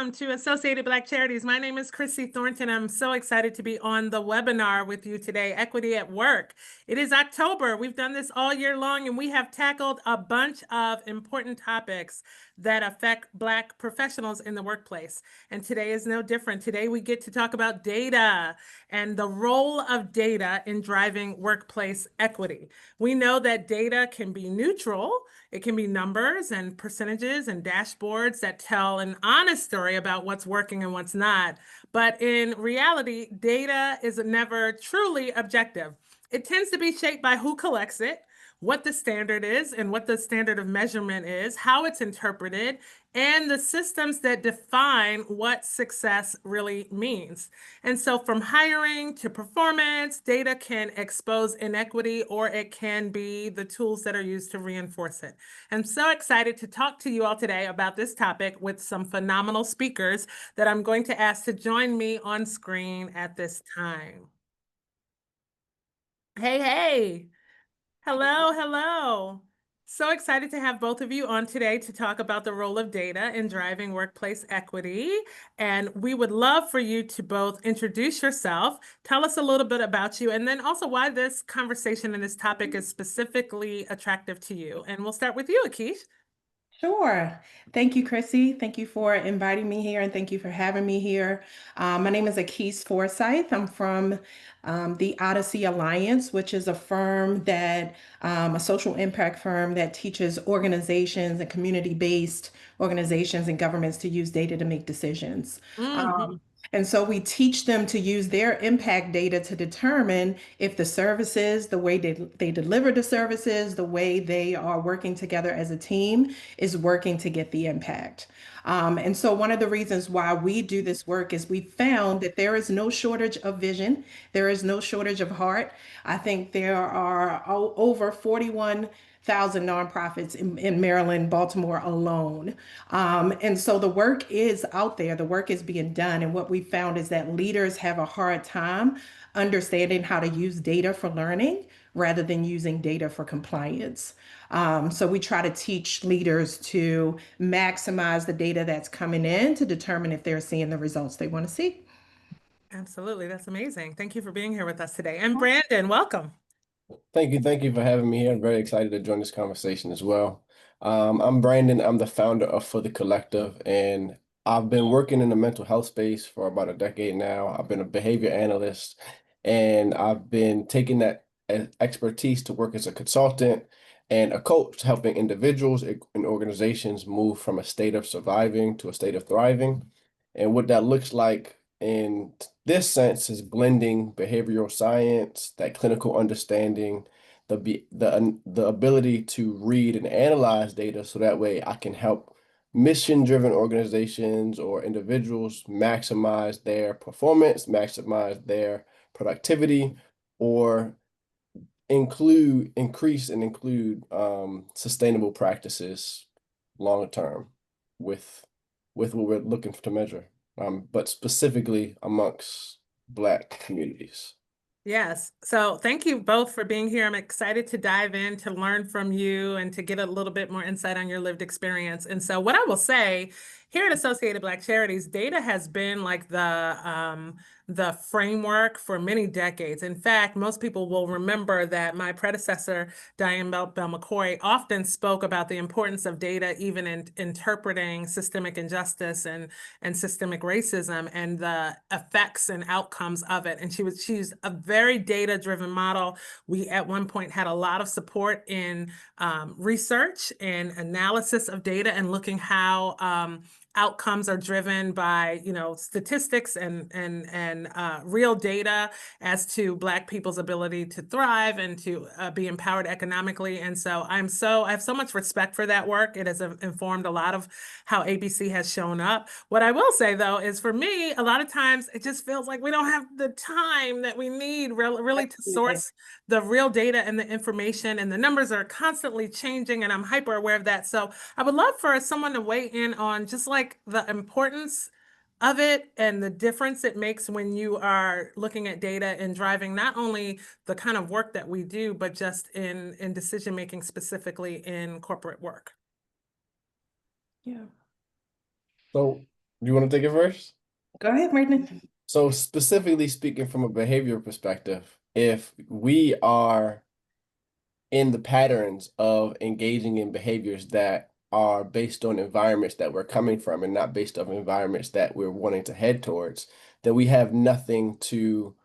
welcome to Associated Black Charities. My name is Chrissy Thornton. I'm so excited to be on the webinar with you today, Equity at Work. It is October. We've done this all year long, and we have tackled a bunch of important topics that affect Black professionals in the workplace. And today is no different. Today we get to talk about data and the role of data in driving workplace equity. We know that data can be neutral. It can be numbers and percentages and dashboards that tell an honest story about what's working and what's not. But in reality, data is never truly objective. It tends to be shaped by who collects it, what the standard is, and what the standard of measurement is, how it's interpreted, and the systems that define what success really means. And so from hiring to performance, data can expose inequity, or it can be the tools that are used to reinforce it. I'm so excited to talk to you all today about this topic with some phenomenal speakers that I'm going to ask to join me on screen at this time. Hey, hey. Hello, hello. So excited to have both of you on today to talk about the role of data in driving workplace equity. And we would love for you to both introduce yourself, tell us a little bit about you, and then also why this conversation and this topic is specifically attractive to you. And we'll start with you, Akish. Sure. Thank you, Chrissy. Thank you for inviting me here and thank you for having me here. My name is Akis Forsyth. I'm from the Odyssey Alliance, which is a firm a social impact firm that teaches organizations and community-based organizations and governments to use data to make decisions. Mhm. Um, and so we teach them to use their impact data to determine if the services, the way they deliver the services, the way they are working together as a team is working to get the impact. And so one of the reasons why we do this work is we found that there is no shortage of vision. There is no shortage of heart. I think there are over 41,000 nonprofits in Maryland, Baltimore alone. And so the work is out there, the work is being done. And what we found is that leaders have a hard time understanding how to use data for learning rather than using data for compliance. So we try to teach leaders to maximize the data that's coming in to determine if they're seeing the results they want to see. Absolutely. That's amazing. Thank you for being here with us today. And Brandon, welcome. Thank you for having me here. I'm very excited to join this conversation as well. I'm Brandon. I'm the founder of For the Collective, and I've been working in the mental health space for about a decade now. I've been a behavior analyst, and I've been taking that expertise to work as a consultant and a coach, helping individuals and organizations move from a state of surviving to a state of thriving. And what that looks like in this sense is blending behavioral science, that clinical understanding, the ability to read and analyze data so that way I can help mission-driven organizations or individuals maximize their performance, maximize their productivity, or increase and include sustainable practices long term with what we're looking to measure, but specifically amongst Black communities. Yes. So thank you both for being here. I'm excited to dive in to learn from you and to get a little bit more insight on your lived experience. And so what I will say here at Associated Black Charities, data has been like the framework for many decades. In fact, most people will remember that my predecessor, Diane Bell McCoy, often spoke about the importance of data, even in interpreting systemic injustice and systemic racism and the effects and outcomes of it. And she's a very data-driven model. We at one point had a lot of support in research and analysis of data and looking how outcomes are driven by, statistics and real data as to Black people's ability to thrive and to be empowered economically. And so I have so much respect for that work. It has informed a lot of how ABC has shown up. What I will say though is for me, a lot of times it just feels like we don't have the time that we need really to Absolutely. source the real data and the information, and the numbers are constantly changing, and I'm hyper aware of that. So I would love for someone to weigh in on just like the importance of it and the difference it makes when you are looking at data and driving not only the kind of work that we do, but just in decision making specifically in corporate work. Yeah. So You want to take it first? Go ahead, Brandon. So specifically speaking from a behavior perspective, if we are in the patterns of engaging in behaviors that are based on environments that we're coming from and not based on environments that we're wanting to head towards, then we have nothing to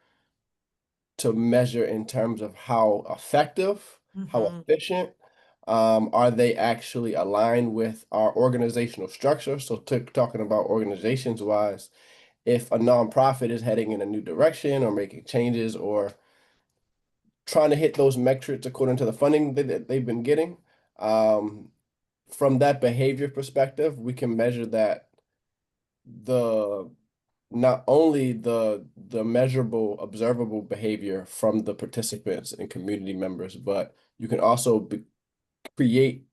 measure in terms of how effective, how Mhm. efficient, are they actually aligned with our organizational structure? So talking about organizations wise, if a nonprofit is heading in a new direction or making changes or trying to hit those metrics according to the funding that they've been getting, um, from that behavior perspective, we can measure that the not only the measurable, observable behavior from the participants and community members, but you can also create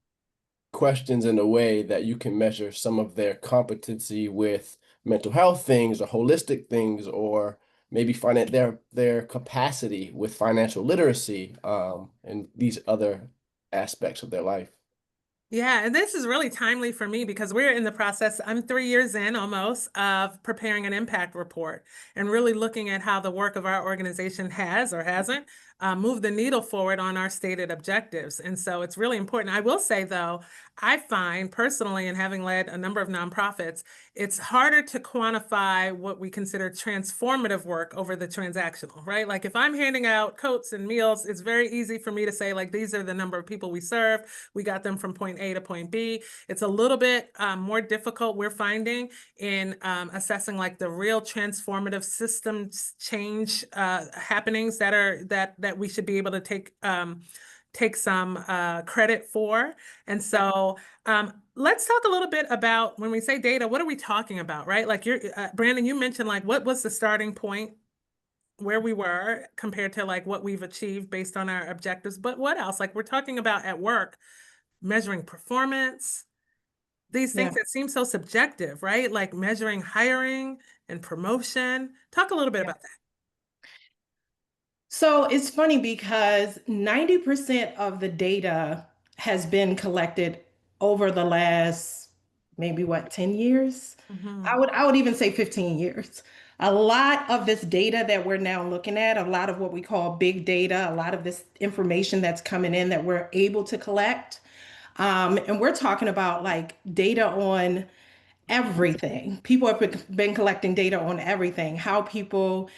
questions in a way that you can measure some of their competency with mental health things or holistic things, or maybe find their capacity with financial literacy, and these other aspects of their life. Yeah, and this is really timely for me because we're in the process, I'm 3 years in almost, of preparing an impact report and really looking at how the work of our organization has or hasn't moved the needle forward on our stated objectives. And so it's really important. I will say, though, I find personally, and having led a number of nonprofits, it's harder to quantify what we consider transformative work over the transactional, right? Like if I'm handing out coats and meals, it's very easy for me to say, like, these are the number of people we serve. We got them from point A to point B. It's a little bit more difficult, we're finding, in assessing like the real transformative systems change happenings that we should be able to take some credit for. And so let's talk a little bit about when we say data, what are we talking about, right? Like you're, Brandon, you mentioned like what was the starting point where we were compared to like what we've achieved based on our objectives, but what else? Like we're talking about at work, measuring performance, these things Yeah. that seem so subjective, right? Like measuring hiring and promotion. Talk a little bit Yeah. about that. So it's funny because 90% of the data has been collected over the last maybe what, 10 years? Mhm. I would even say 15 years. A lot of this data that we're now looking at, a lot of what we call big data, a lot of this information that's coming in that we're able to collect. And we're talking about like data on everything. People have been collecting data on everything, how people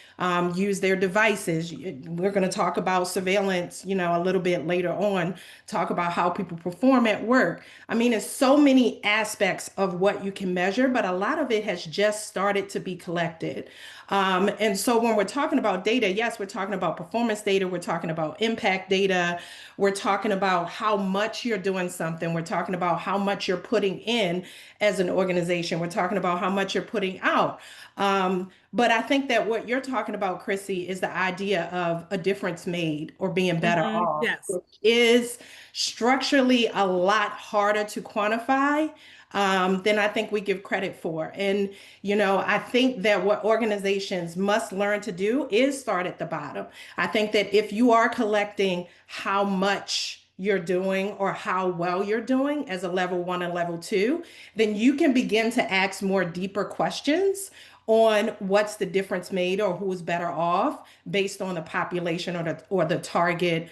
use their devices. We're going to talk about surveillance, a little bit later on, talk about how people perform at work. I mean, it's so many aspects of what you can measure, but a lot of it has just started to be collected. And so when we're talking about data, yes, we're talking about performance data, we're talking about impact data, we're talking about how much you're doing something, we're talking about how much you're putting in as an organization, we're talking about how much you're putting out. But I think that what you're talking about, Chrissy, is the idea of a difference made or being better off, Yes. which is structurally a lot harder to quantify than I think we give credit for. And, I think that what organizations must learn to do is start at the bottom. I think that if you are collecting how much you're doing or how well you're doing as a level one and level two, then you can begin to ask more deeper questions on what's the difference made or who's better off based on the population or the target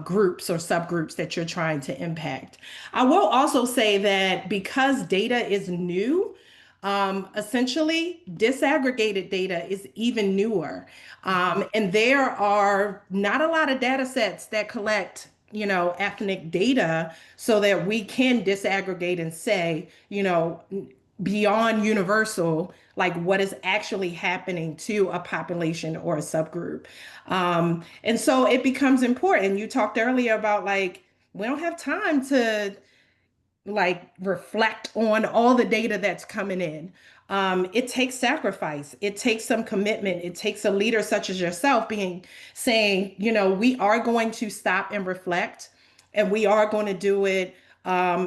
groups or subgroups that you're trying to impact. I will also say that because data is new, essentially, disaggregated data is even newer. And there are not a lot of data sets that collect, ethnic data so that we can disaggregate and say, beyond universal, like what is actually happening to a population or a subgroup. And so it becomes important. You talked earlier about like, we don't have time to like reflect on all the data that's coming in. It takes sacrifice. It takes some commitment. It takes a leader such as yourself being saying, we are going to stop and reflect, and we are going to do it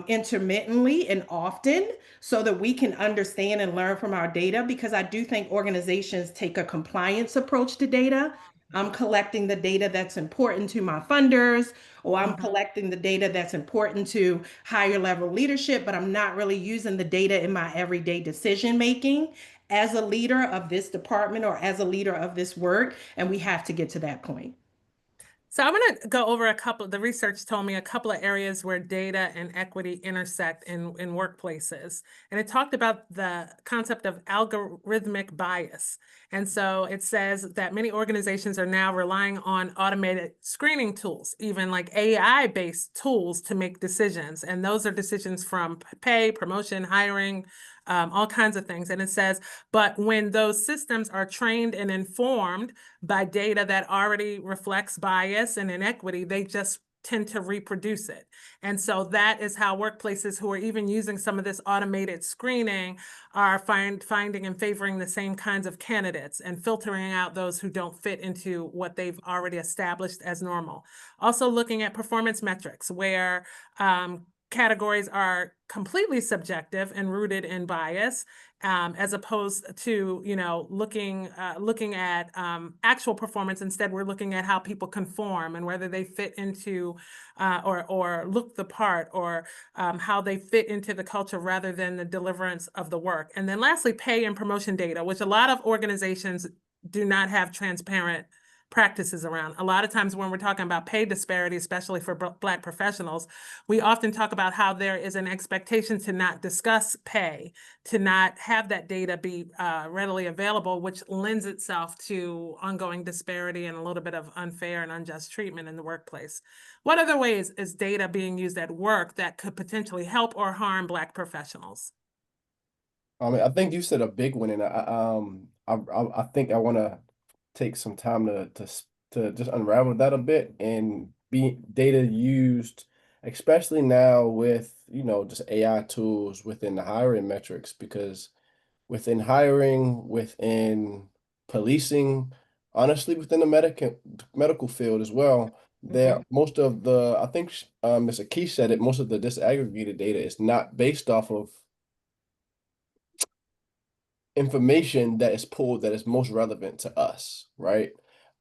intermittently and often so that we can understand and learn from our data. Because I do think organizations take a compliance approach to data I'm collecting the data that's important to my funders, or I'm Mhm. collecting the data that's important to higher level leadership, but I'm not really using the data in my everyday decision making as a leader of this department or as a leader of this work. And we have to get to that point. So I'm going to go over a couple, the research told me a couple of areas where data and equity intersect in workplaces. And it talked about the concept of algorithmic bias. And so it says that many organizations are now relying on automated screening tools, even like AI-based tools to make decisions. And those are decisions from pay, promotion, hiring, all kinds of things. And it says, but when those systems are trained and informed by data that already reflects bias and inequity, they just tend to reproduce it. And so that is how workplaces who are even using some of this automated screening are finding and favoring the same kinds of candidates and filtering out those who don't fit into what they've already established as normal. Also looking at performance metrics where categories are completely subjective and rooted in bias, as opposed to, looking at actual performance. Instead, we're looking at how people conform and whether they fit into or look the part, or how they fit into the culture rather than the deliverance of the work. And then lastly, pay and promotion data, which a lot of organizations do not have transparent practices around. A lot of times when we're talking about pay disparity, especially for Black professionals, we often talk about how there is an expectation to not discuss pay, to not have that data be readily available, which lends itself to ongoing disparity and a little bit of unfair and unjust treatment in the workplace. What other ways is data being used at work that could potentially help or harm Black professionals? I think you said a big one, and I think I want to take some time to just unravel that a bit and be data used, especially now with just AI tools within the hiring metrics, because within hiring, within policing, honestly, within the medical field as well, there Mhm. most of the I think Mr. Key said it, most of the disaggregated data is not based off of information that is pulled that is most relevant to us, right?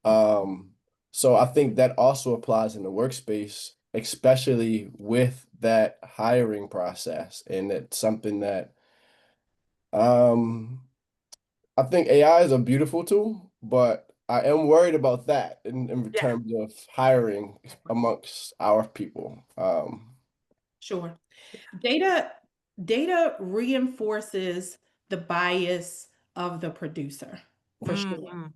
Um, so I think that also applies in the workspace, especially with that hiring process. And it's something that um, I think AI is a beautiful tool, but I am worried about that in Yeah. terms of hiring amongst our people. Sure. Data data reinforces the bias of the producer, for sure.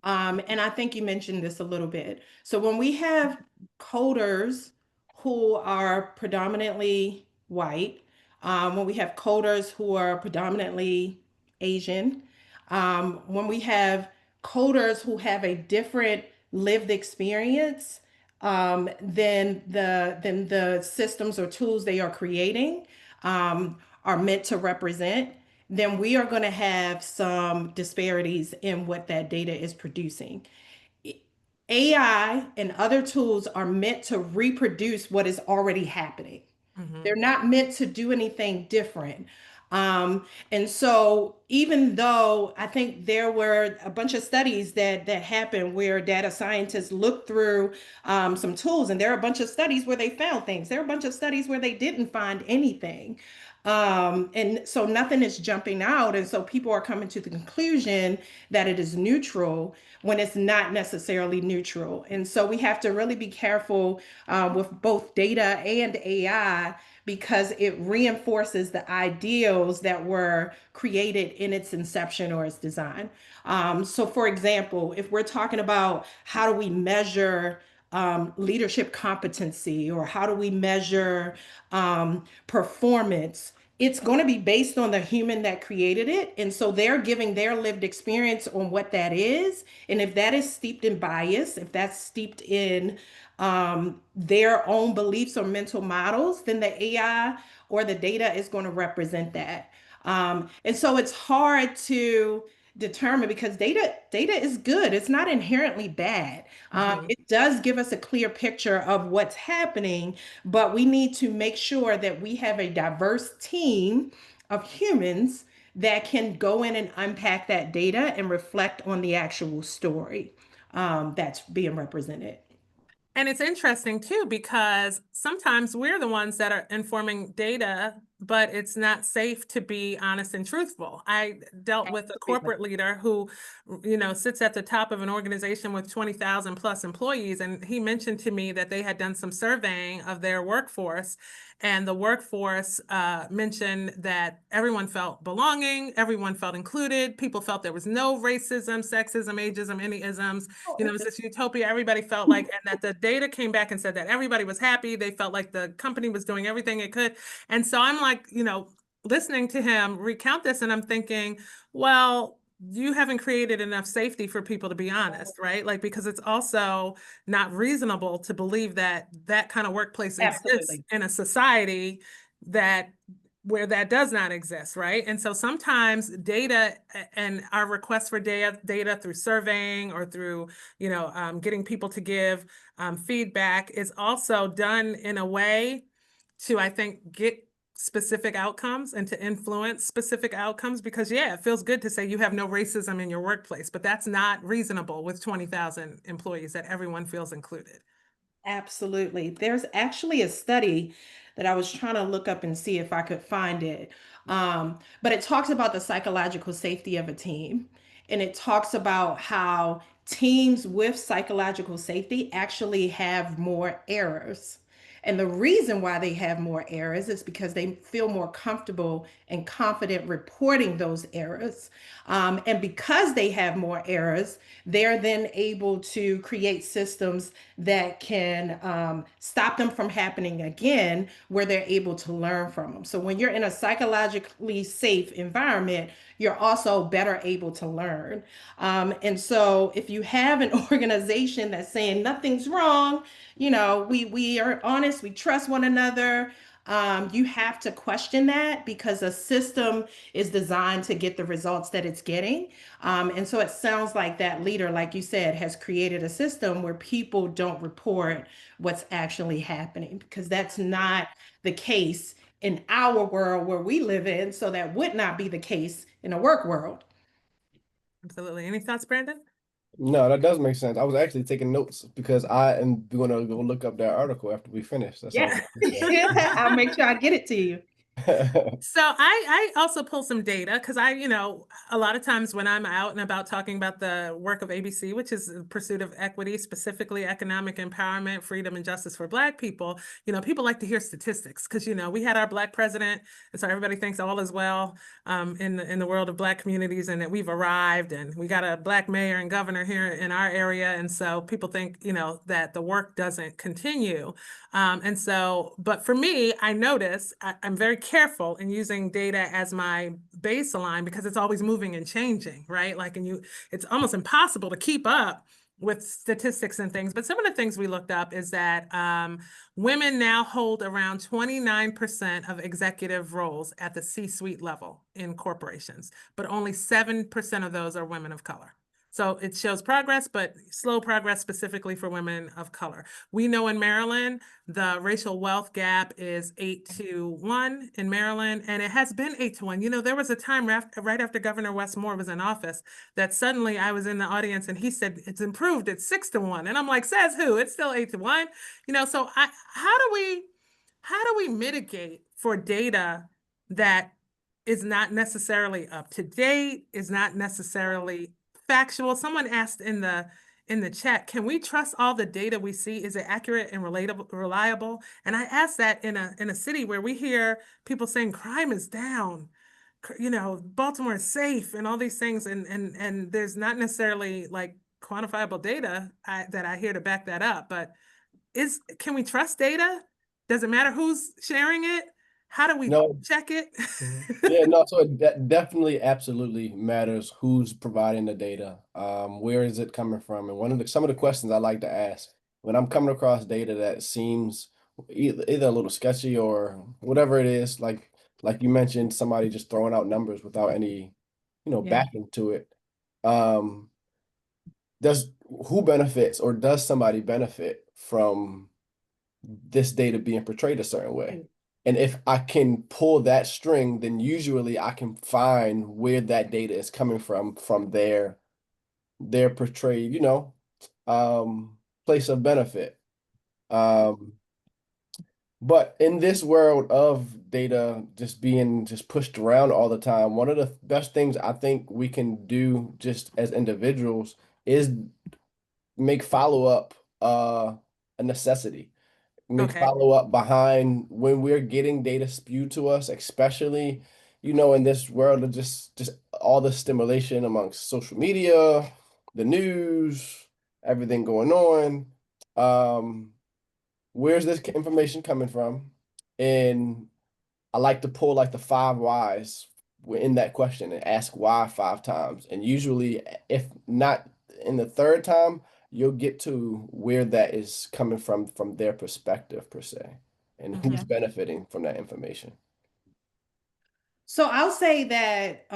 Mhm. And I think you mentioned this a little bit. So when we have coders who are predominantly white, when we have coders who are predominantly Asian, when we have coders who have a different lived experience than the systems or tools they are creating are meant to represent, then we are going to have some disparities in what that data is producing. AI and other tools are meant to reproduce what is already happening. They're Mhm. not meant to do anything different. And so even though I think there were a bunch of studies that happened where data scientists looked through some tools, and there are a bunch of studies where they found things. There are a bunch of studies where they didn't find anything. And so nothing is jumping out. And so people are coming to the conclusion that it is neutral when it's not necessarily neutral. And so we have to really be careful with both data and AI because it reinforces the ideals that were created in its inception or its design. So, for example, if we're talking about how do we measure leadership competency or how do we measure performance, it's going to be based on the human that created it. And so they're giving their lived experience on what that is. And if that is steeped in bias, if that's steeped in their own beliefs or mental models, then the AI or the data is going to represent that. And so it's hard to determine because data is good. It's not inherently bad. Mhm. It does give us a clear picture of what's happening, but we need to make sure that we have a diverse team of humans that can go in and unpack that data and reflect on the actual story that's being represented. And it's interesting too, because sometimes we're the ones that are informing data, but it's not safe to be honest and truthful. I dealt with a Absolutely. corporate leader who, sits at the top of an organization with 20,000 plus employees. And he mentioned to me that they had done some surveying of their workforce. And the workforce mentioned that everyone felt belonging, everyone felt included, people felt there was no racism, sexism, ageism, any isms. It was this utopia. Everybody felt like, and that the data came back and said that everybody was happy. They felt like the company was doing everything it could. And so I'm like, listening to him recount this, and I'm thinking, well, you haven't created enough safety for people to be honest, right? Like, because it's also not reasonable to believe that that kind of workplace exists Absolutely. in a society that where that does not exist, right? And so sometimes data and our requests for data through surveying or through, getting people to give feedback is also done in a way to, I think, get specific outcomes and to influence specific outcomes. Because yeah, it feels good to say you have no racism in your workplace, but that's not reasonable with 20,000 employees, that everyone feels included. Absolutely. There's actually a study that I was trying to look up and see if I could find it. But it talks about the psychological safety of a team. And it talks about how teams with psychological safety actually have more errors. And the reason why they have more errors is because they feel more comfortable and confident reporting those errors. And because they have more errors, they're then able to create systems that can stop them from happening again, where they're able to learn from them. So when you're in a psychologically safe environment, you're also better able to learn. And so if you have an organization that's saying nothing's wrong, we are honest, we trust one another. You have to question that because a system is designed to get the results that it's getting. And so it sounds like that leader, like you said, has created a system where people don't report what's actually happening, because that's not the case in our world where we live in. So that would not be the case in a work world. Absolutely. Any thoughts, Brandon? No, that does make sense. I was actually taking notes because I am going to go look up that article after we finish. That sounds Yeah. good. I'll make sure I get it to you. So I also pull some data because a lot of times when I'm out and about talking about the work of ABC, which is the pursuit of equity, specifically economic empowerment, freedom, and justice for Black people, people like to hear statistics because, we had our Black president. And so everybody thinks all is well in the world of Black communities, and that we've arrived, and we got a Black mayor and governor here in our area. And so people think, that the work doesn't continue. But for me, I notice I'm very careful in using data as my baseline because it's always moving and changing, right? Like, it's almost impossible to keep up with statistics and things. But some of the things we looked up is that women now hold around 29% of executive roles at the C-suite level in corporations, but only 7% of those are women of color. So it shows progress, but slow progress specifically for women of color. We know in Maryland, the racial wealth gap is 8-1 in Maryland, and it has been 8-1. There was a time right after Governor Wes Moore was in office that suddenly I was in the audience and he said, it's improved, it's 6-1. And I'm like, says who? It's still 8-1. So how do we mitigate for data that is not necessarily up to date, is not necessarily factual? Someone asked in the chat, can we trust all the data we see? Is it accurate and reliable? And I asked that in a city where we hear people saying crime is down, Baltimore is safe and all these things, and there's not necessarily like quantifiable data that I hear to back that up. But can we trust data? Does it matter who's sharing it? How do we No, check it? yeah, no, so it definitely absolutely matters who's providing the data. Where is it coming from? And some of the questions I like to ask when I'm coming across data that seems either a little sketchy or whatever it is, like you mentioned, somebody just throwing out numbers without any, Yeah. backing to it. Um, does who benefits or does somebody benefit from this data being portrayed a certain way? And if I can pull that string, then usually I can find where that data is coming from their portrayed, place of benefit. Um, but in this world of data just being just pushed around all the time, one of the best things I think we can do just as individuals is make follow-up a necessity. Make Okay. follow-up behind when we're getting data spewed to us, especially, in this world of just all the stimulation amongst social media, the news, everything going on. Where's this information coming from? And I like to pull like the five whys in that question and ask why 5 times. And usually, if not in the third time, you'll get to where that is coming from their perspective per se, and who's Mhm. benefiting from that information. So I'll say that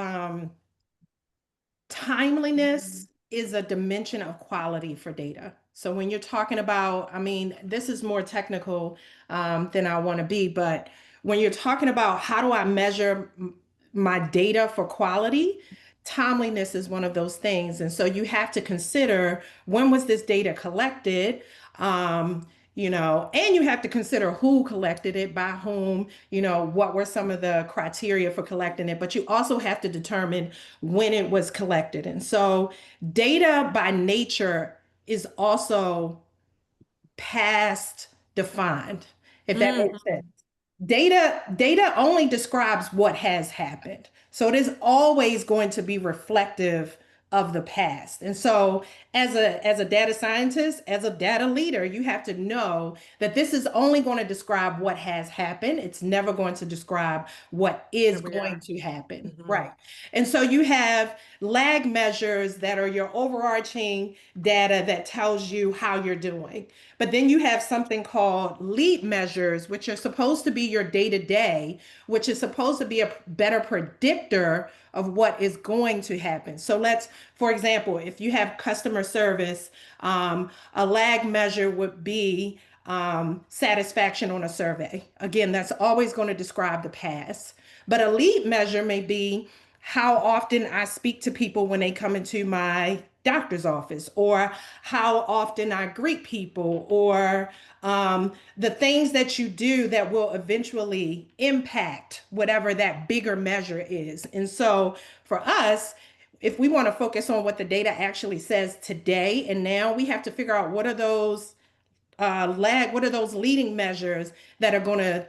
timeliness is a dimension of quality for data. So when you're talking about, I mean, this is more technical than I want to be, but when you're talking about how do I measure my data for quality, timeliness is one of those things. And so you have to consider when was this data collected? Um, and you have to consider who collected it, by whom, what were some of the criteria for collecting it, but you also have to determine when it was collected. And so data by nature is also past defined, if that makes Mhm. sense. Data only describes what has happened. So it is always going to be reflective of the past. And so as a data scientist, as a data leader, you have to know that this is only going to describe what has happened. It's never going to describe what Here is we going are. to happen. Mhm. Right. And so you have lag measures that are your overarching data that tells you how you're doing. But then you have something called lead measures, which are supposed to be your day to day, which is supposed to be a better predictor of what is going to happen. So for example, if you have customer service, a lag measure would be satisfaction on a survey. Again, that's always going to describe the past. But a lead measure may be how often I speak to people when they come into my doctor's office, or how often I greet people, or the things that you do that will eventually impact whatever that bigger measure is. And so for us, if we want to focus on what the data actually says today and now, we have to figure out what are those leading measures that are going to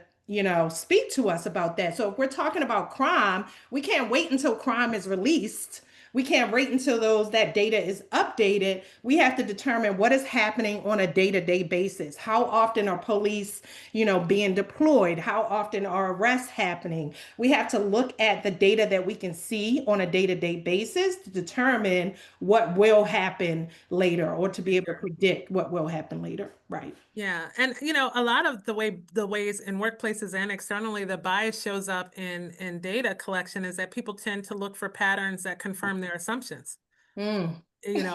speak to us about that. So if we're talking about crime, we can't wait until crime is released. We can't wait until that data is updated. We have to determine what is happening on a day-to-day basis. How often are police being deployed? How often are arrests happening? We have to look at the data that we can see on a day-to-day basis to determine what will happen later, or to be able to predict what will happen later. Right. Yeah. And a lot of the ways in workplaces and externally the bias shows up in data collection is that people tend to look for patterns that confirm their assumptions. Mm,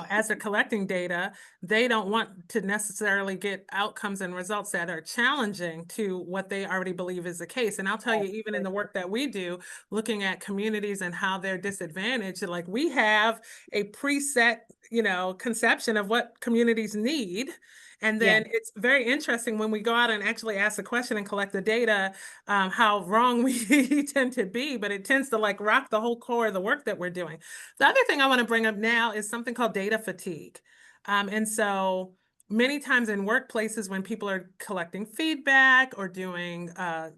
As they're collecting data, they don't want to necessarily get outcomes and results that are challenging to what they already believe is the case. And I'll tell you, even in the work that we do, looking at communities and how they're disadvantaged, like we have a preset, conception of what communities need. And yeah. then it's very interesting when we go out and actually ask the question and collect the data, how wrong we tend to be, but it tends to like rock the whole core of the work that we're doing. The other thing I want to bring up now is something called data fatigue. And so many times in workplaces, when people are collecting feedback or doing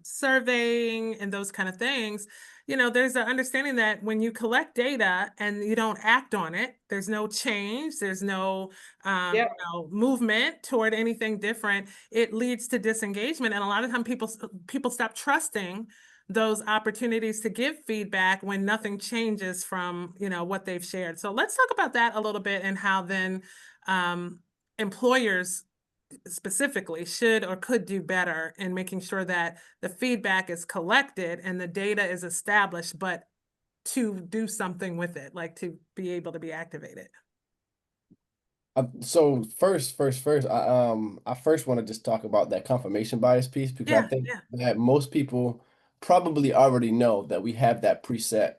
surveying and those kind of things, there's an understanding that when you collect data and you don't act on it, there's no change, there's no Yep. movement toward anything different. It leads to disengagement, and a lot of time people stop trusting those opportunities to give feedback when nothing changes from what they've shared. So let's talk about that a little bit, and how then employers specifically should or could do better in making sure that the feedback is collected and the data is established, but to do something with it, like to be able to be activated. So first, I first want to just talk about that confirmation bias piece because I Yeah, think yeah. that most people probably already know that we have that preset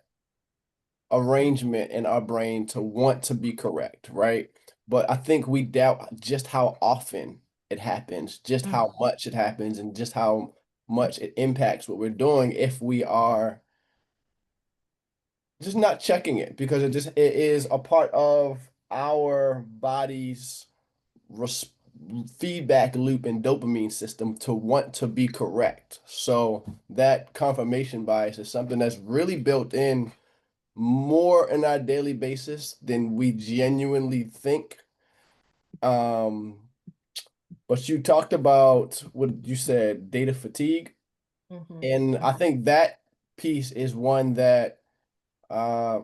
arrangement in our brain to want to be correct, right? But I think we doubt just how often it happens, just Mm, how much it happens, and just how much it impacts what we're doing if we are just not checking it because it is a part of our body's res feedback loop and dopamine system to want to be correct. So that confirmation bias is something that's really built in more in our daily basis than we genuinely think. Um, but you talked about what you said, data fatigue, Mhm. and I think that piece is one that uh,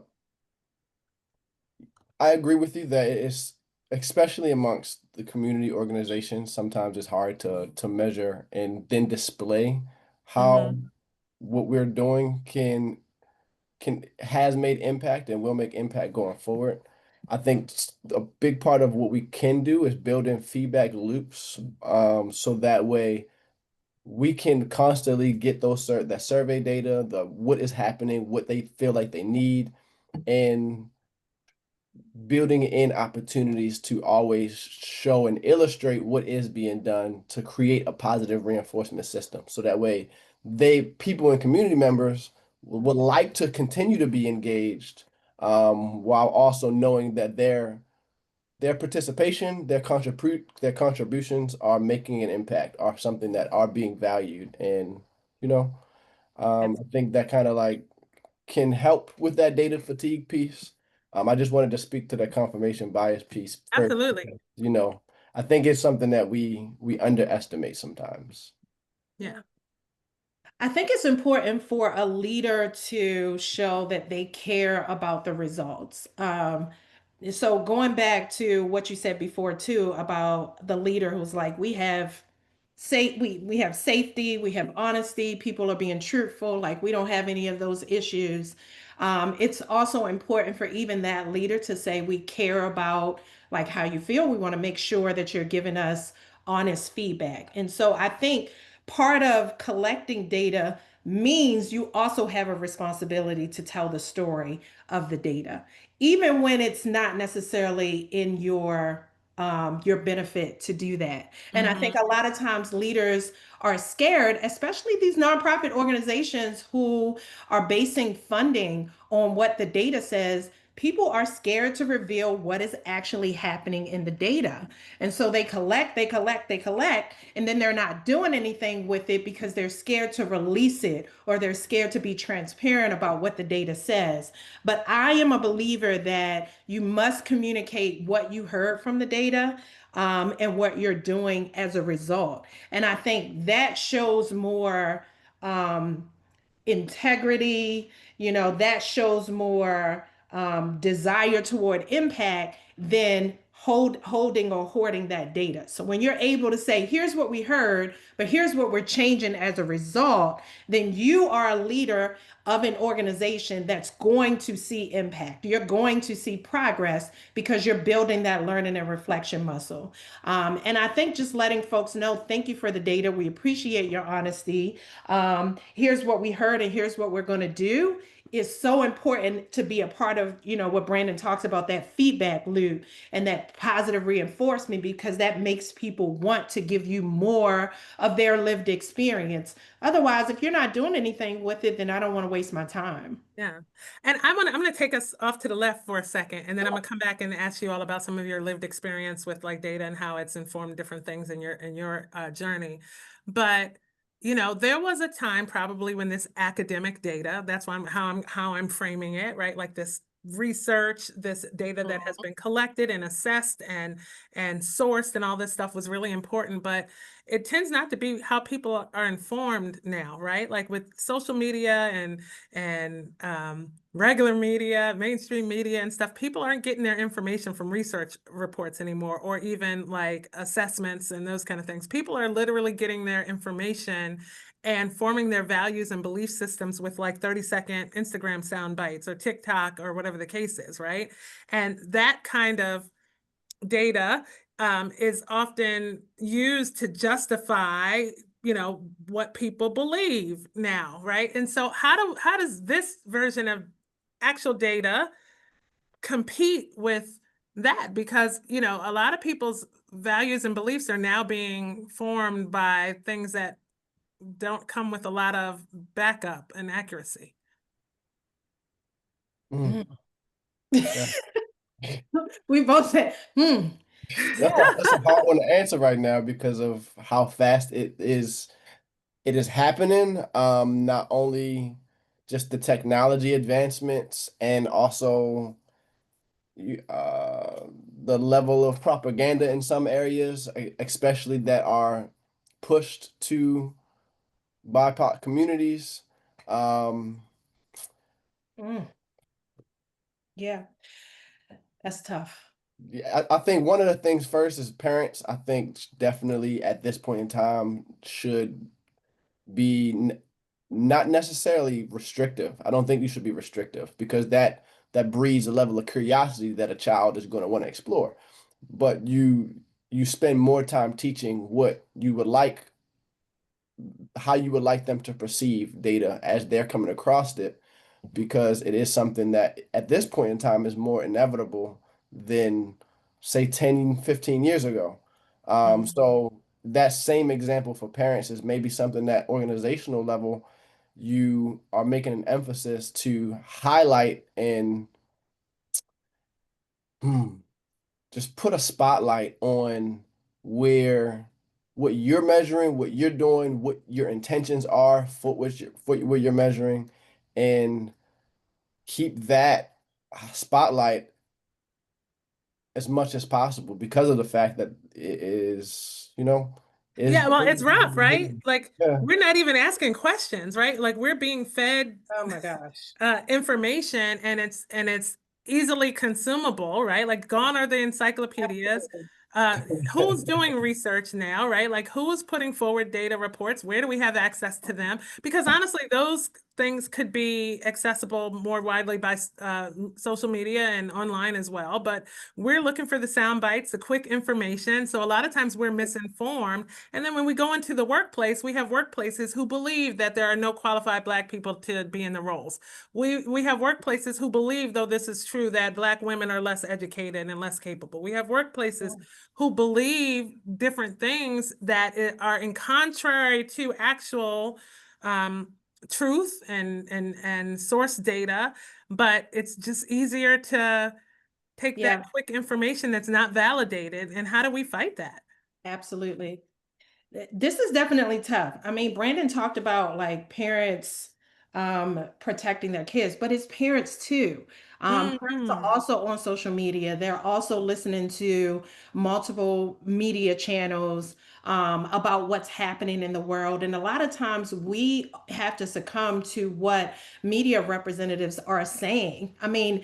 I agree with you that it's especially amongst the community organizations, sometimes it's hard to measure and then display how hmm what we're doing can has made impact and will make impact going forward. I think a big part of what we can do is build in feedback loops, so that way we can constantly get that survey data, the what is happening, what they feel like they need, and building in opportunities to always show and illustrate what is being done to create a positive reinforcement system. So that way people and community members would like to continue to be engaged, while also knowing that their participation, their contributions are making an impact, are something that are being valued. And, you know, I think that kind of like can help with that data fatigue piece. I just wanted to speak to the confirmation bias piece first. Absolutely. You know, I think it's something that we underestimate sometimes. Yeah. I think it's important for a leader to show that they care about the results. So going back to what you said before too about the leader who's like, we have safety, we have honesty, people are being truthful, like we don't have any of those issues. It's also important for even that leader to say we care about like how you feel. We want to make sure that you're giving us honest feedback. And so I think part of collecting data means you also have a responsibility to tell the story of the data, even when it's not necessarily in your benefit to do that. And I think hmm a lot of times leaders are scared, especially these nonprofit organizations who are basing funding on what the data says. People are scared to reveal what is actually happening in the data. And so they collect, and then they're not doing anything with it because they're scared to release it or they're scared to be transparent about what the data says. But I am a believer that you must communicate what you heard from the data, and what you're doing as a result. And I think that shows more integrity, that shows more desire toward impact than holding or hoarding that data. So when you're able to say, here's what we heard, but here's what we're changing as a result, then you are a leader of an organization that's going to see impact. You're going to see progress because you're building that learning and reflection muscle. And I think just letting folks know, thank you for the data. We appreciate your honesty. Here's what we heard, and here's what we're going to do is so important to be a part of, what Brandon talks about, that feedback loop and that positive reinforcement, because that makes people want to give you more of their lived experience. Otherwise, if you're not doing anything with it, then I don't want to waste my time. Yeah. And I'm gonna take us off to the left for a second, and then I'm gonna come back and ask you all about some of your lived experience with like data and how it's informed different things in your journey. But there was a time probably when this academic data, that's why I'm framing it, right? Like this research, this data that has been collected and assessed and sourced and all this stuff was really important, but it tends not to be how people are informed now, right? Like with social media and regular media, mainstream media and stuff, people aren't getting their information from research reports anymore, or even like assessments and those kind of things. People are literally getting their information and forming their values and belief systems with like 30-second Instagram sound bites or TikTok or whatever the case is, right? And that kind of data is often used to justify, what people believe now, right? And so how does this version of actual data compete with that? Because, a lot of people's values and beliefs are now being formed by things that don't come with a lot of backup and accuracy. Mm, Mm. yeah. We both said, hmm. Yeah. That's a hard one to answer right now because of how fast it is happening. Not only just the technology advancements and also the level of propaganda in some areas, especially that are pushed to BIPOC communities. Um, Mm. Yeah, that's tough. yeah, I think one of the things first is parents, I think definitely at this point in time should be not necessarily restrictive. I don't think you should be restrictive because that breeds a level of curiosity that a child is going to want to explore. But you spend more time teaching what you would like, how you would like them to perceive data as they're coming across it, because it is something that at this point in time is more inevitable than say 10, 15 years ago. Mhm. So that same example for parents is maybe something that organizational level you are making an emphasis to highlight and hmm, just put a spotlight on where what you're measuring, what you're doing, what your intentions are for for what you're measuring, and keep that spotlight as much as possible because of the fact that it is, is Yeah, well, it's rough, right? Like yeah. we're not even asking questions, right? Like we're being fed Oh my gosh. information and it's easily consumable, right? Like gone are the encyclopedias. Absolutely. Uh, who's doing research now, right? Like who's putting forward data reports? Where do we have access to them? Because honestly, those things could be accessible more widely by social media and online as well. But we're looking for the sound bites, the quick information. So a lot of times we're misinformed. And then when we go into the workplace, we have workplaces who believe that there are no qualified Black people to be in the roles. We have workplaces who believe, though this is true, that Black women are less educated and less capable. We have workplaces who believe different things that are in contrary to actual truth and source data, but it's just easier to take that Yeah, quick information that's not validated. And how do we fight that? absolutely. This is definitely tough. I mean, Brandon talked about like parents protecting their kids, but it's parents too. Parents are Hmm. also on social media. They're also listening to multiple media channels about what's happening in the world. And a lot of times we have to succumb to what media representatives are saying. I mean,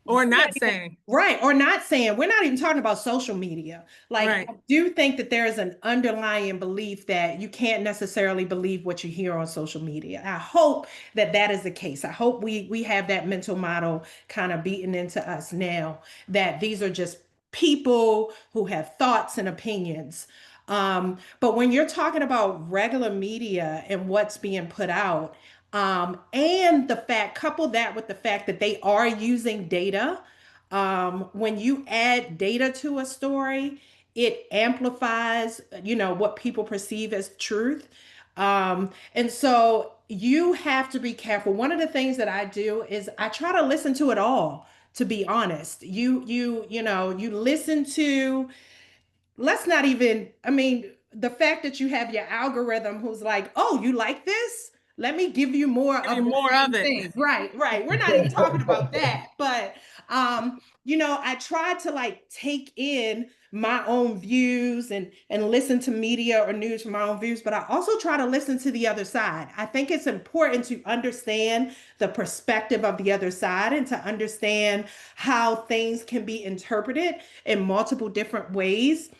Or we're not not even saying, right or not saying we're not even talking about social media. Like, right. I do think that there is an underlying belief that you can't necessarily believe what you hear on social media. I hope that that is the case. I hope we have that mental model kind of beaten into us now, that these are just people who have thoughts and opinions. But when you're talking about regular media and what's being put out, and the fact, couple that with the fact that they are using data. When you add data to a story, it amplifies, what people perceive as truth. And so you have to be careful. One of the things that I do is I try to listen to it all, to be honest. You listen to, let's not even, I mean, the fact that you have your algorithm who's like, oh, you like this? Let me give you more Give me of the more of same it. thing. Right, right. We're not even talking about that. But I try to like take in my own views and listen to media or news from my own views, but I also try to listen to the other side. I think it's important to understand the perspective of the other side and to understand how things can be interpreted in multiple different ways,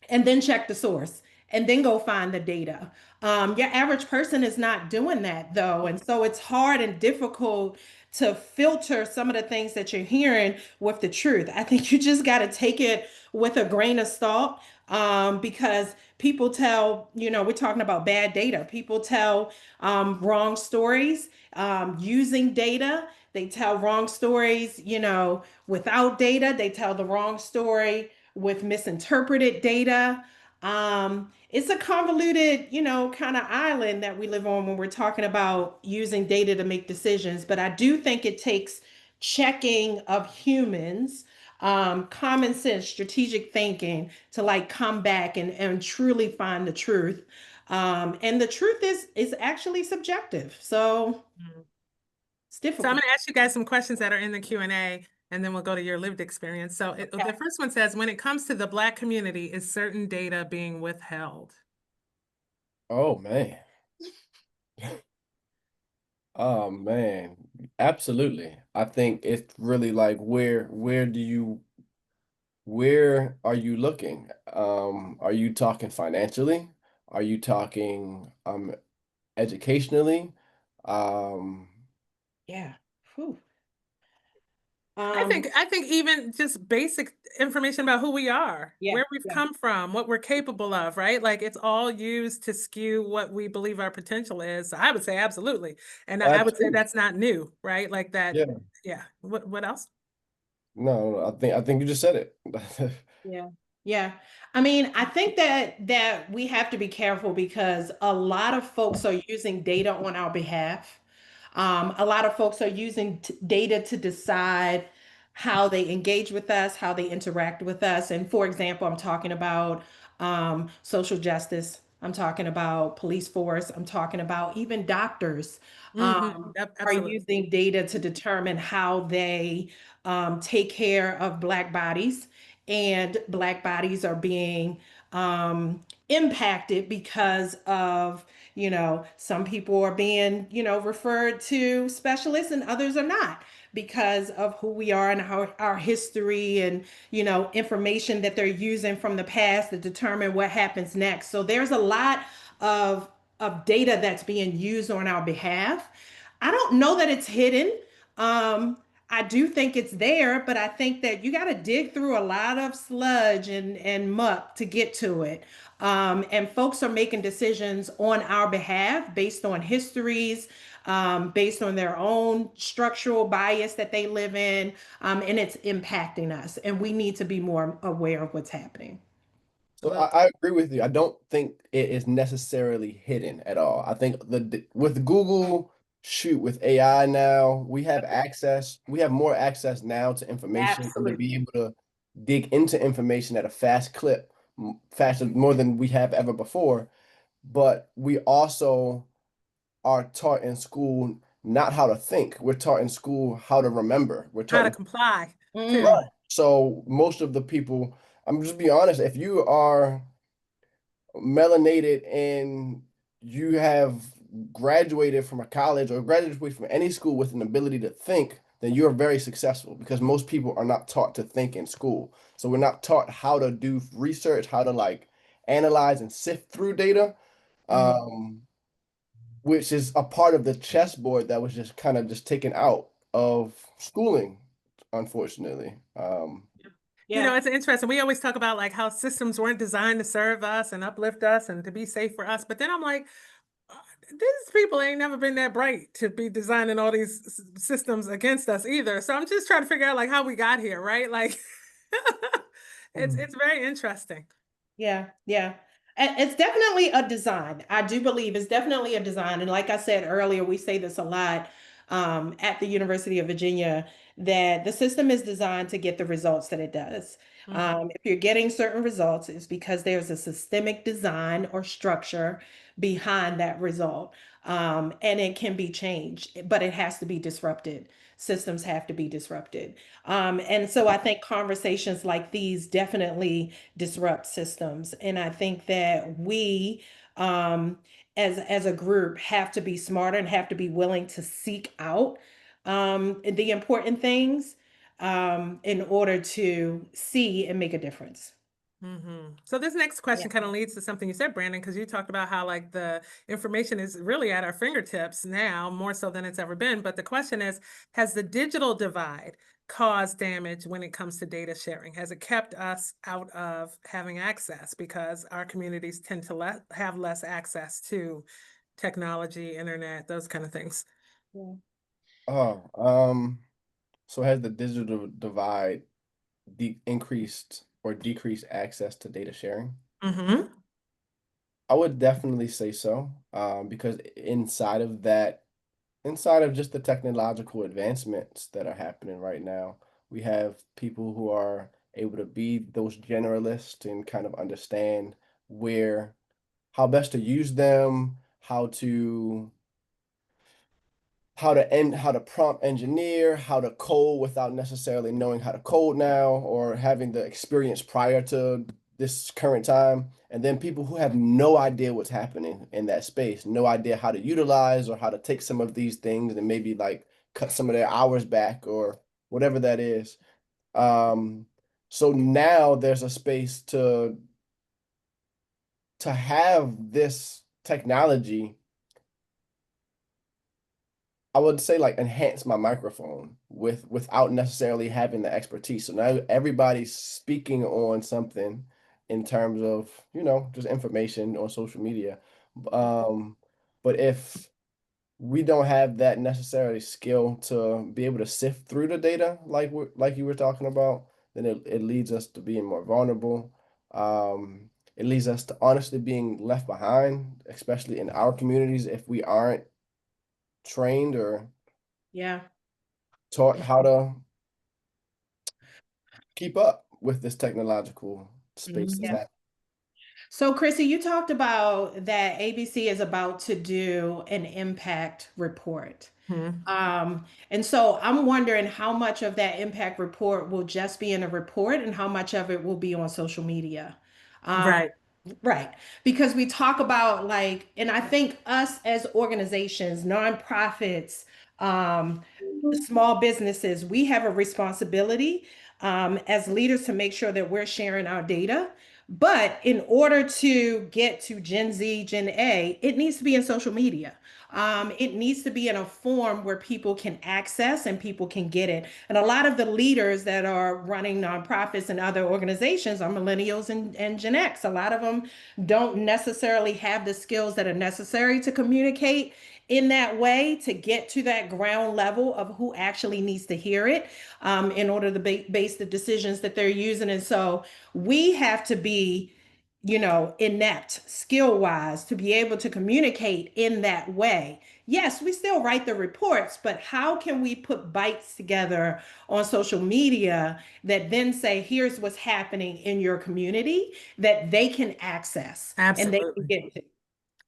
and then check the source and then go find the data. Your average person is not doing that though. And so it's hard and difficult to filter some of the things that you're hearing with the truth. I think you just got to take it with a grain of salt, because people tell, we're talking about bad data. People tell wrong stories using data. They tell wrong stories, without data. They tell the wrong story with misinterpreted data. It's a convoluted, kind of island that we live on when we're talking about using data to make decisions. But I do think it takes checking of humans, common sense, strategic thinking to like come back and truly find the truth. And the truth is actually subjective. So Mhm. it's So I'm difficult. going to ask you guys some questions that are in the Q&A, and then we'll go to your lived experience. So the first one says, when it comes to the Black community, is certain data being withheld? Oh man. Oh man. Absolutely. I think it's really like where are you looking? Are you talking financially? Are you talking educationally? Um, Yeah. Whew. I think even just basic information about who we are, Yeah. where we've Yeah. come from, what we're capable of, right? Like it's all used to skew what we believe our potential is. So I would say absolutely. And I would say absolutely. that's not new, right? Like that, Yeah. yeah. What else? No, I think you just said it. Yeah. Yeah. I mean, I think that we have to be careful because a lot of folks are using data on our behalf. A lot of folks are using data to decide how they engage with us, how they interact with us. And for example, I'm talking about social justice. I'm talking about police force. I'm talking about even doctors Yep, are absolutely. using data to determine how they take care of Black bodies. And Black bodies are being impacted because of, some people are being, referred to specialists and others are not because of who we are and our history and, information that they're using from the past to determine what happens next. So there's a lot of data that's being used on our behalf. I don't know that it's hidden. Um, I do think it's there, but I think that you got to dig through a lot of sludge and muck to get to it. And folks are making decisions on our behalf based on histories, based on their own structural bias that they live in, and it's impacting us. And we need to be more aware of what's happening. So Absolutely. I agree with you. I don't think it is necessarily hidden at all. I think with Google, shoot, with AI now, we have more access now to information and to be Absolutely. able to dig into information at a fast clip, faster more than we have ever before. But we also are taught in school not how to think. We're taught in school how to remember. We're How taught to comply too. right. So most of the people, I'm just be honest, if you are melanated and you have graduated from a college or graduated from any school with an ability to think, then you're very successful because most people are not taught to think in school. So we're not taught how to do research, how to like analyze and sift through data, Mhm. um, which is a part of the chessboard that was just kind of just taken out of schooling, unfortunately. Yeah. It's interesting. We always talk about like how systems weren't designed to serve us and uplift us and to be safe for us. But then I'm like, uh, these people ain't never been that bright to be designing all these systems against us either. So I'm just trying to figure out like how we got here, right? Like it's very interesting. Yeah, yeah. And it's definitely a design. I do believe it's definitely a design. And like I said earlier, we say this a lot at the University of Virginia that the system is designed to get the results that it does. Mhm. If you're getting certain results, it's because there's a systemic design or structure behind that result. And it can be changed, but it has to be disrupted. Systems have to be disrupted. And so I think conversations like these definitely disrupt systems. And I think that we, as a group, have to be smarter and have to be willing to seek out the important things in order to see and make a difference. So this next question Yeah. kind of leads to something you said, Brandon, because you talked about how like the information is really at our fingertips now, more so than it's ever been. But the question is, has the digital divide caused damage when it comes to data sharing? Has it kept us out of having access because our communities tend to have less access to technology, internet, those kind of things? Yeah. Oh, so has the digital divide de increased or decreased access to data sharing? Mm-hmm. I would definitely say so, because inside of just the technological advancements that are happening right now, we have people who are able to be those generalists and kind of understand where, how best to use them, how to prompt engineer, how to code without necessarily knowing how to code now or having the experience prior to this current time. And then people who have no idea what's happening in that space, no idea how to utilize or how to take some of these things and maybe like cut some of their hours back or whatever that is. Um, so now there's a space to have this technology. I would say like enhance my microphone without necessarily having the expertise. So now everybody's speaking on something in terms of, just information on social media. Um, but if we don't have that necessary skill to be able to sift through the data like you were talking about, then it leads us to being more vulnerable. It leads us to honestly being left behind, especially in our communities if we aren't trained or Yeah. taught how to keep up with this technological space that's Yeah. happening. So, Chrissy, you talked about that ABC is about to do an impact report. And so I'm wondering how much of that impact report will just be in a report and how much of it will be on social media. Um, Right. right. Because we talk about like, and I think us as organizations, nonprofits, um, small businesses, we have a responsibility as leaders to make sure that we're sharing our data. But in order to get to Gen Z, Gen A, it needs to be in social media. It needs to be in a form where people can access and people can get it. And a lot of the leaders that are running nonprofits and other organizations are millennials and Gen X. A lot of them don't necessarily have the skills that are necessary to communicate in that way to get to that ground level of who actually needs to hear it in order to base the decisions that they're using. And so we have to be, inept skill wise to be able to communicate in that way. Yes, we still write the reports, but how can we put bites together on social media that then say, here's what's happening in your community that they can access and they can Absolutely. get to?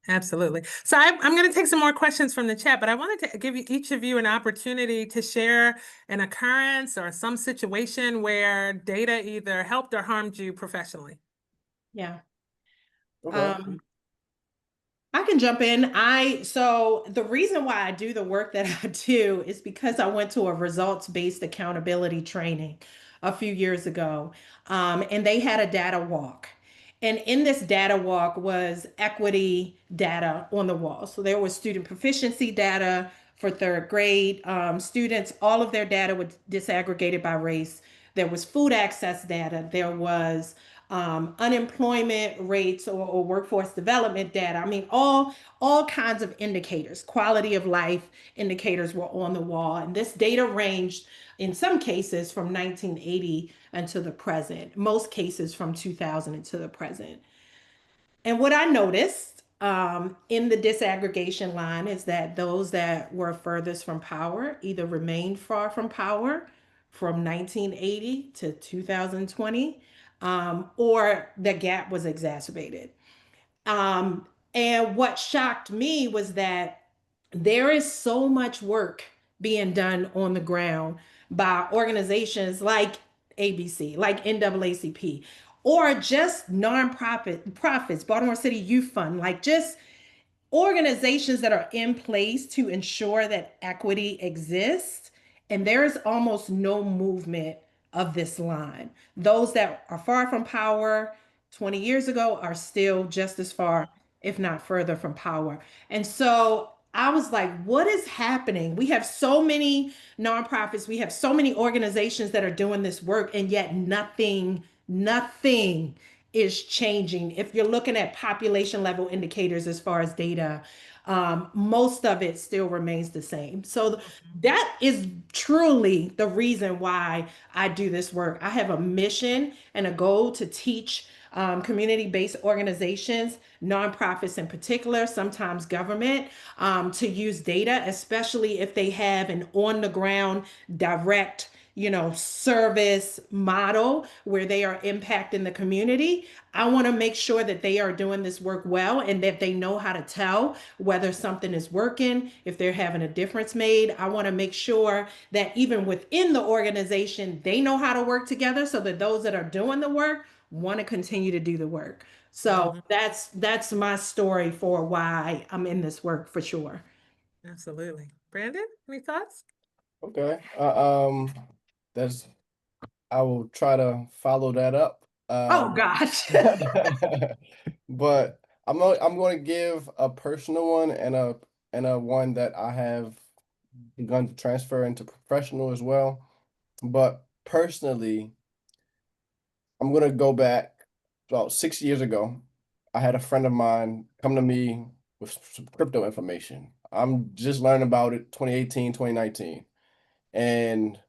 Absolutely. So I'm going to take some more questions from the chat, but I wanted to give each of you an opportunity to share an occurrence or some situation where data either helped or harmed you professionally. Yeah. Okay. Um, I can jump in. So the reason why I do the work that I do is because I went to a results-based accountability training a few years ago. And they had a data walk. And in this data walk was equity data on the wall. So there was student proficiency data for third grade students. All of their data was disaggregated by race. There was food access data. There was unemployment rates or workforce development data. I mean, all kinds of indicators, quality of life indicators were on the wall, and this data ranged in some cases from 1980 until the present. Most cases from 2000 until the present. And what I noticed in the disaggregation line is that those that were furthest from power either remained far from power from 1980 to 2020, or the gap was exacerbated. And what shocked me was that there is so much work being done on the ground by organizations like ABC, like NAACP, or just profits, Baltimore City Youth Fund, like just organizations that are in place to ensure that equity exists. And there is almost no movement of this line. Those that are far from power, 20 years ago are still just as far, if not further, from power. And so I was like, what is happening? We have so many nonprofits, we have so many organizations that are doing this work, and yet nothing is changing. If you're looking at population level indicators as far as data, most of it still remains the same. So Mhm. that is truly the reason why I do this work. I have a mission and a goal to teach community based organizations, nonprofits in particular, sometimes government, to use data, especially if they have an on the ground direct service model where they are impacting the community. I want to make sure that they are doing this work well and that they know how to tell whether something is working, if they're having a difference made. I want to make sure that even within the organization, they know how to work together so that those that are doing the work want to continue to do the work. So Mhm. that's my story for why I'm in this work for sure. Absolutely. Brandon, any thoughts? Okay. That's I will try to follow that up. Oh gosh. But I'm going to give a personal one and a one that I have begun to transfer into professional as well. But personally, I'm going to go back about 6 years ago. I had a friend of mine come to me with some crypto information. I'm just learning about it 2018, 2019. And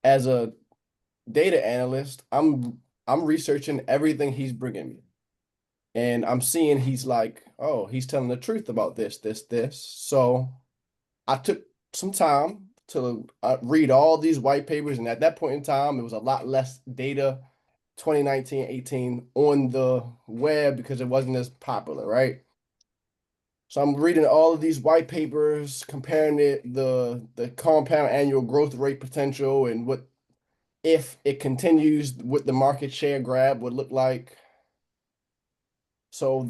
as a data analyst, I'm researching everything he's bringing me. And I'm seeing he's like, oh, he's telling the truth about this. So I took some time to read all these white papers. And at that point in time, it was a lot less data 2019, 18 on the web because it wasn't as popular, right? So I'm reading all of these white papers, comparing the compound annual growth rate potential and what if it continues what the market share grab would look like. So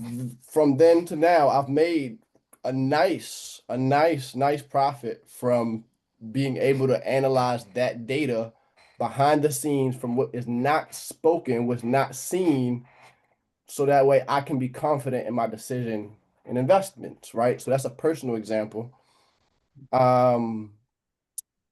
from then to now, I've made nice profit from being able to analyze that data behind the scenes from what is not spoken, what's not seen, so that way I can be confident in my decision in investments, right? So that's a personal example. Um,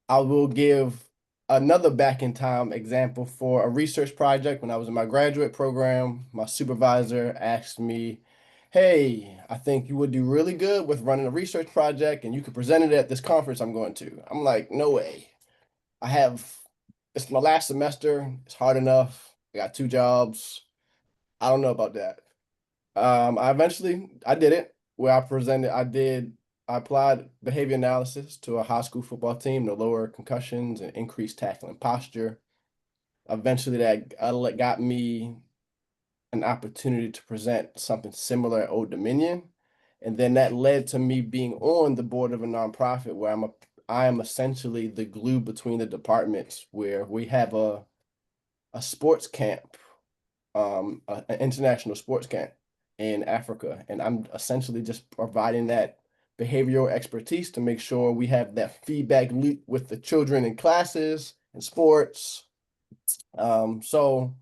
I will give another back in time example for a research project when I was in my graduate program. My supervisor asked me, hey, I think you would do really good with running a research project and you could present it at this conference I'm going to. I'm like, no way. I have, it's my last semester. It's hard enough. I got two jobs. I don't know about that. I did it where I applied behavior analysis to a high school football team to lower concussions and increase tackling posture. Eventually that got me an opportunity to present something similar at Old Dominion. And then that led to me being on the board of a nonprofit where I am essentially the glue between the departments where we have a sports camp, an international sports camp in Africa. And I'm essentially just providing that behavioral expertise to make sure we have that feedback loop with the children in classes and sports. So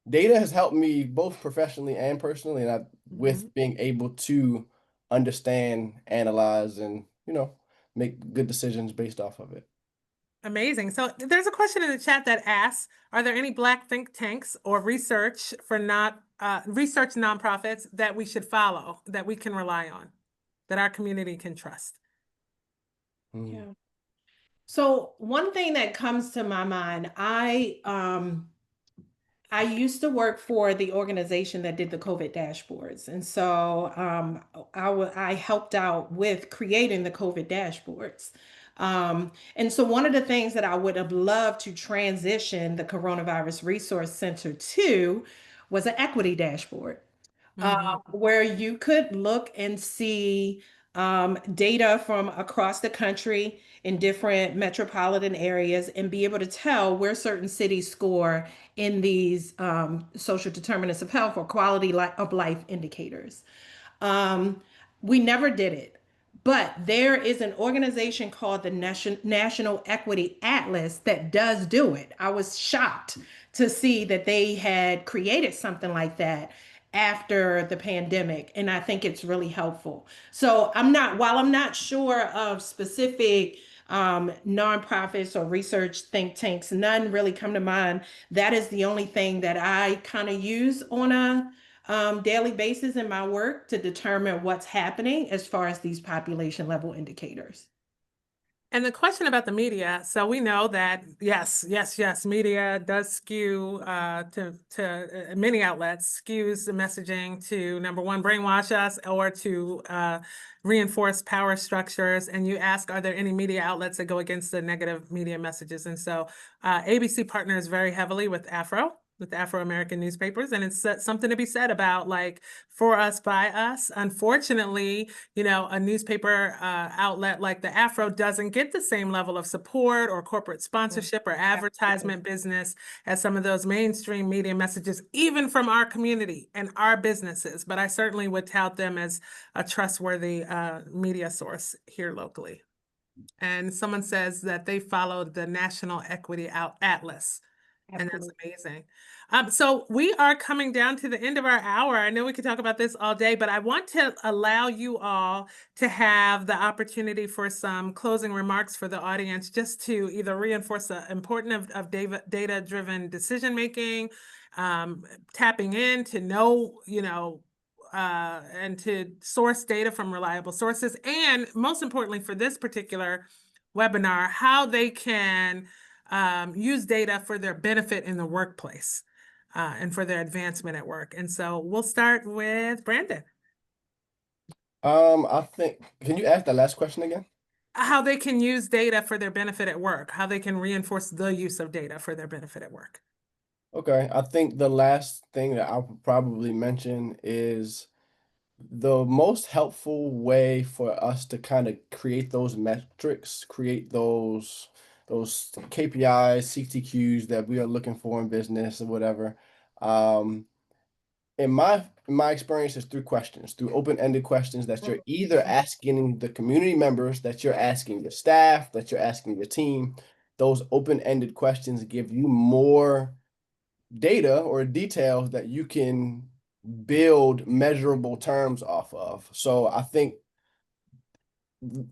data has helped me both professionally and personally, and Mhm. with being able to understand, analyze, and make good decisions based off of it. Amazing. So there's a question in the chat that asks, are there any Black think tanks or research for not research nonprofits that we should follow, that we can rely on, that our community can trust? Mm. Yeah. So one thing that comes to my mind, I used to work for the organization that did the COVID dashboards. And so I helped out with creating the COVID dashboards. And so one of the things that I would have loved to transition the Coronavirus Resource Center to was an equity dashboard, Hmm. where you could look and see data from across the country in different metropolitan areas and be able to tell where certain cities score in these social determinants of health or quality of life indicators. Um, we never did it. But there is an organization called the National Equity Atlas that does do it. I was shocked to see that they had created something like that after the pandemic, and I think it's really helpful. So while I'm not sure of specific nonprofits or research think tanks, none really come to mind. That is the only thing that I kind of use on a daily basis in my work to determine what's happening as far as these population level indicators. And the question about the media, so we know that yes, media does skew to many outlets, skews the messaging to number one, brainwash us or to reinforce power structures. And you ask, are there any media outlets that go against the negative media messages? And so ABC partners very heavily with Afro-American newspapers, and it's something to be said about like for us, by us. Unfortunately, a newspaper outlet like the Afro doesn't get the same level of support or corporate sponsorship or advertisement business as some of those mainstream media messages, even from our community and our businesses. But I certainly would tout them as a trustworthy media source here locally. And someone says that they followed the National Equity Atlas. And that's amazing. So we are coming down to the end of our hour. I know we could talk about this all day, but I want to allow you all to have the opportunity for some closing remarks for the audience, just to either reinforce the importance of data-driven decision making, tapping in to know, and to source data from reliable sources, and most importantly for this particular webinar, how they can use data for their benefit in the workplace and for their advancement at work. And so we'll start with Brandon. I think, can you ask the last question again? How they can use data for their benefit at work, how they can reinforce the use of data for their benefit at work. Okay, I think the last thing that I'll probably mention is the most helpful way for us to kind of create those metrics, create those KPIs, CTQs that we are looking for in business or whatever. In my experience is through questions, through open-ended questions that you're either asking the community members, that you're asking your staff, that you're asking your team. Those open-ended questions give you more data or details that you can build measurable terms off of. So I think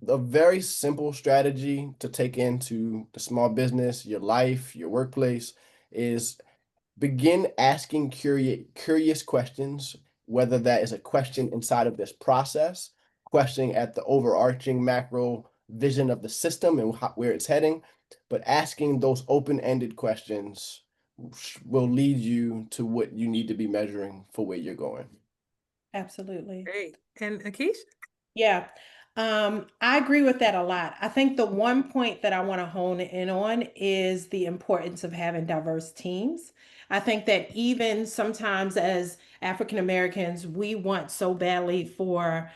a very simple strategy to take into the small business, your life, your workplace is begin asking curious questions, whether that is a question inside of this process, questioning at the overarching macro vision of the system and where it's heading, but asking those open-ended questions will lead you to what you need to be measuring for where you're going. Absolutely. Great. And Akish? Yeah. I agree with that a lot. I think the one point that I want to hone in on is the importance of having diverse teams. I think that even sometimes as African Americans, we want so badly for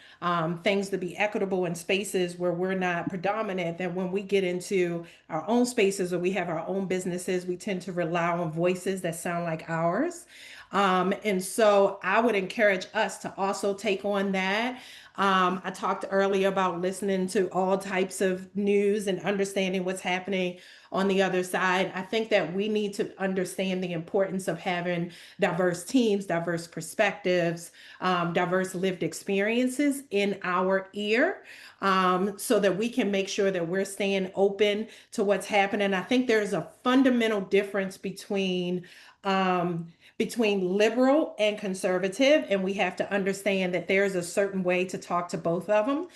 things to be equitable in spaces where we're not predominant, that when we get into our own spaces or we have our own businesses, we tend to rely on voices that sound like ours. And so I would encourage us to also take on that. I talked earlier about listening to all types of news and understanding what's happening on the other side. I think that we need to understand the importance of having diverse teams, diverse perspectives, diverse lived experiences in our ear, so that we can make sure that we're staying open to what's happening. I think there's a fundamental difference between liberal and conservative, and we have to understand that there's a certain way to talk to both of them,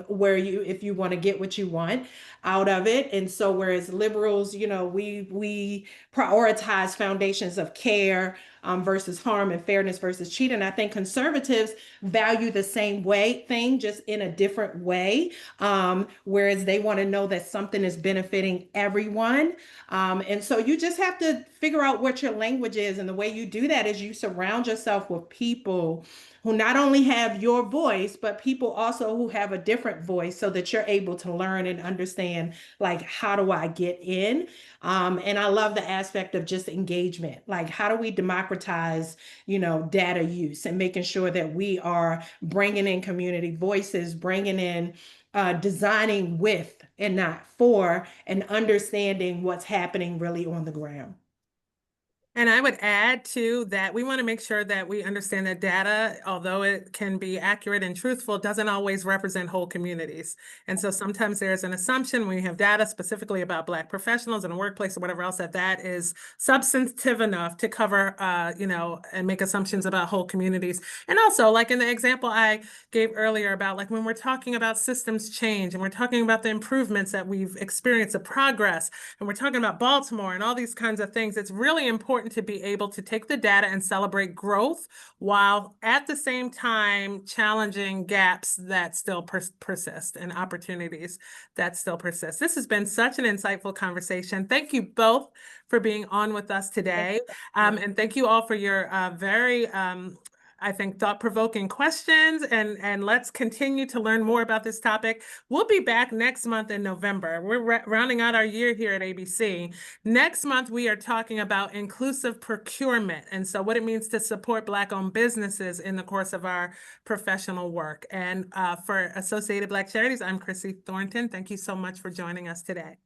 where if you want to get what you want out of it. And so whereas liberals, we prioritize foundations of care versus harm, and fairness versus cheating, I think conservatives value the same thing, just in a different way, whereas they want to know that something is benefiting everyone. And so you just have to figure out what your language is. And the way you do that is you surround yourself with people who not only have your voice, but people also who have a different voice, so that you're able to learn and understand, like, how do I get in? And I love the aspect of just engagement. Like, how do we democratize democratize, data use and making sure that we are bringing in community voices, bringing in designing with and not for, and understanding what's happening really on the ground. And I would add too that we want to make sure that we understand that data, although it can be accurate and truthful, doesn't always represent whole communities. And so sometimes there's an assumption when we have data specifically about Black professionals in a workplace or whatever else that is substantive enough to cover, and make assumptions about whole communities. And also, like in the example I gave earlier about like when we're talking about systems change and we're talking about the improvements that we've experienced, the progress, and we're talking about Baltimore and all these kinds of things, it's really important to be able to take the data and celebrate growth while at the same time challenging gaps that still persist and opportunities that still persist. This has been such an insightful conversation. Thank you both for being on with us today. And thank you all for your very I think thought-provoking questions, and let's continue to learn more about this topic. We'll be back next month in November. We're rounding out our year here at ABC. Next month, we are talking about inclusive procurement, and so what it means to support Black-owned businesses in the course of our professional work. And for Associated Black Charities, I'm Chrissy Thornton. Thank you so much for joining us today.